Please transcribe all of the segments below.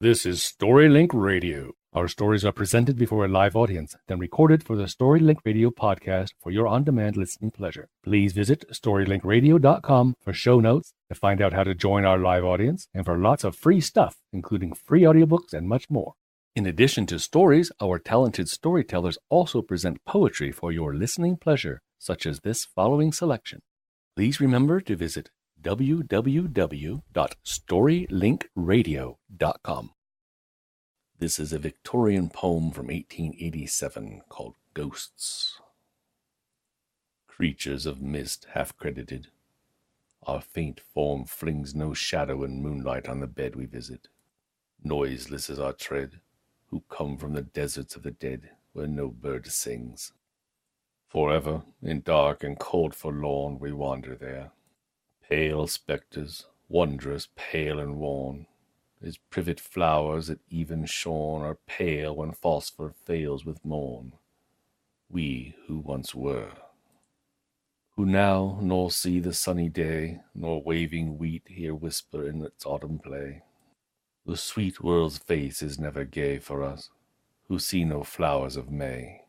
This is StoryLink Radio. Our stories are presented before a live audience, then recorded for the StoryLink Radio podcast for your on-demand listening pleasure. Please visit StoryLinkRadio.com for show notes, to find out how to join our live audience, and for lots of free stuff, including free audiobooks and much more. In addition to stories, our talented storytellers also present poetry for your listening pleasure, such as this following selection. Please remember to visit www.storylinkradio.com. This is a Victorian poem from 1887 called Ghosts. Creatures of mist half credited, our faint form flings no shadow in moonlight on the bed we visit. Noiseless is our tread, who come from the deserts of the dead, where no bird sings. Forever, in dark and cold forlorn, we wander there. Pale spectres, wondrous, pale and worn, as privet flowers at even shorn are pale when phosphor fails with morn. We who once were, who now nor see the sunny day, nor waving wheat hear whisper in its autumn play. The sweet world's face is never gay for us, who see no flowers of May.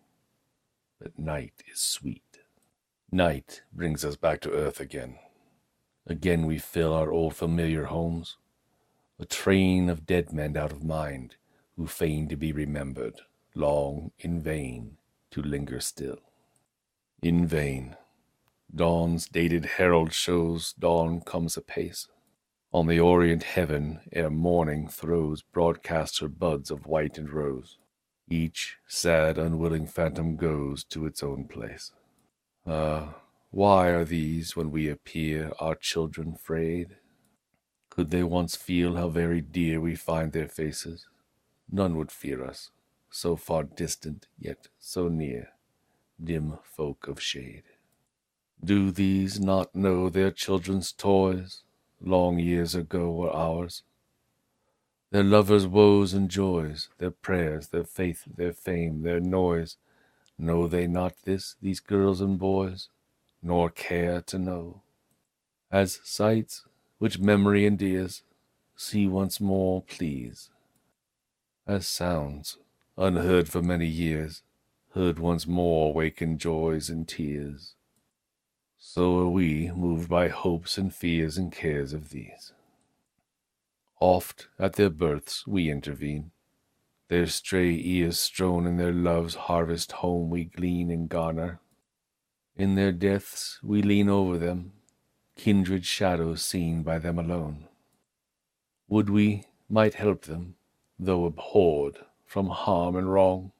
But night is sweet. Night brings us back to earth again. Again we fill our old familiar homes, a train of dead men out of mind, who feign to be remembered, long in vain to linger still. In vain. Dawn's dated herald shows dawn comes apace. On the orient heaven, ere morning throws broadcast her buds of white and rose, each sad unwilling phantom goes to its own place. Ah, why are these, when we appear, our children frayed? Could they once feel how very dear we find their faces, none would fear us, so far distant, yet so near, dim folk of shade. Do these not know their children's toys, long years ago were ours? Their lovers' woes and joys, their prayers, their faith, their fame, their noise, know they not this, these girls and boys? Nor care to know, as sights which memory endears, see once more, please, as sounds, unheard for many years, heard once more awaken joys and tears. So are we, moved by hopes and fears and cares of these. Oft at their births we intervene, their stray ears strown in their love's harvest home we glean and garner. In their deaths we lean over them, kindred shadows seen by them alone. Would we might help them, though abhorred, from harm and wrong,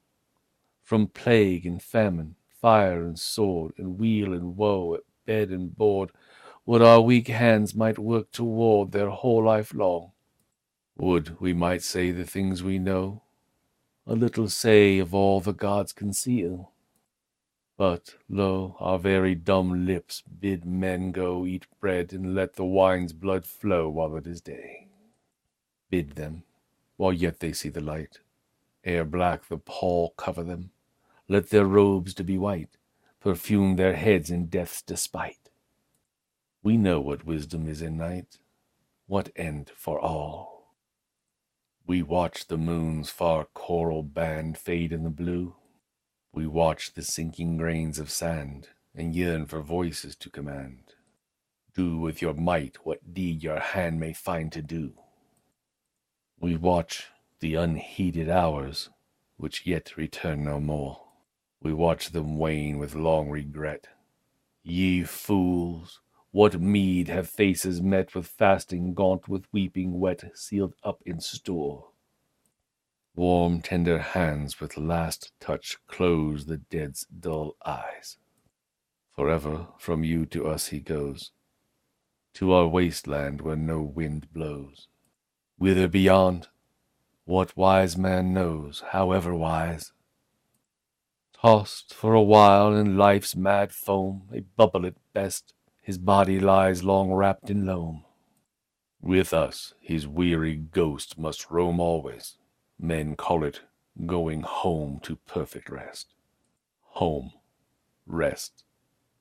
from plague and famine, fire and sword, and weal and woe, at bed and board. Would our weak hands might work toward their whole life long. Would we might say the things we know, a little say of all the gods conceal. But, lo, our very dumb lips bid men go eat bread and let the wine's blood flow while it is day. Bid them, while yet they see the light, ere black the pall cover them, let their robes to be white, perfume their heads in death's despite. We know what wisdom is in night, what end for all. We watch the moon's far coral band fade in the blue. We watch the sinking grains of sand, and yearn for voices to command. Do with your might what deed your hand may find to do. We watch the unheeded hours, which yet return no more. We watch them wane with long regret. Ye fools, what meed have faces met with fasting gaunt, with weeping wet, sealed up in store? Warm, tender hands with last touch close the dead's dull eyes. Forever from you to us he goes, to our wasteland where no wind blows. Whither beyond? What wise man knows, however wise? Tossed for a while in life's mad foam, a bubble at best, his body lies long wrapped in loam. With us his weary ghost must roam always. Men call it going home to perfect rest. Home, rest,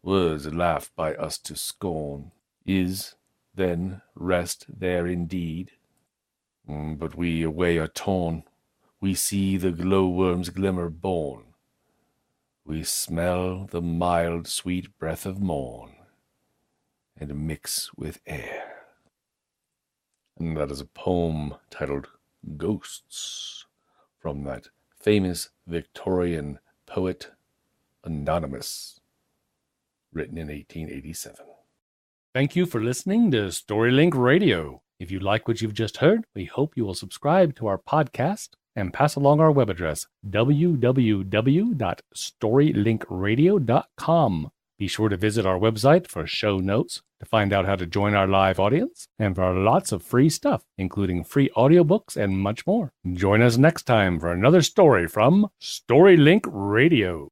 words laughed by us to scorn. Is, then, rest there indeed? But we away are torn. We see the glowworm's glimmer born. We smell the mild, sweet breath of morn, and mix with air. And that is a poem titled Ghosts, from that famous Victorian poet Anonymous, written in 1887. Thank you for listening to StoryLink Radio. If you like what you've just heard, we hope you will subscribe to our podcast and pass along our web address, www.storylinkradio.com. Be sure to visit our website for show notes, to find out how to join our live audience, and for lots of free stuff, including free audiobooks and much more. Join us next time for another story from StoryLink Radio.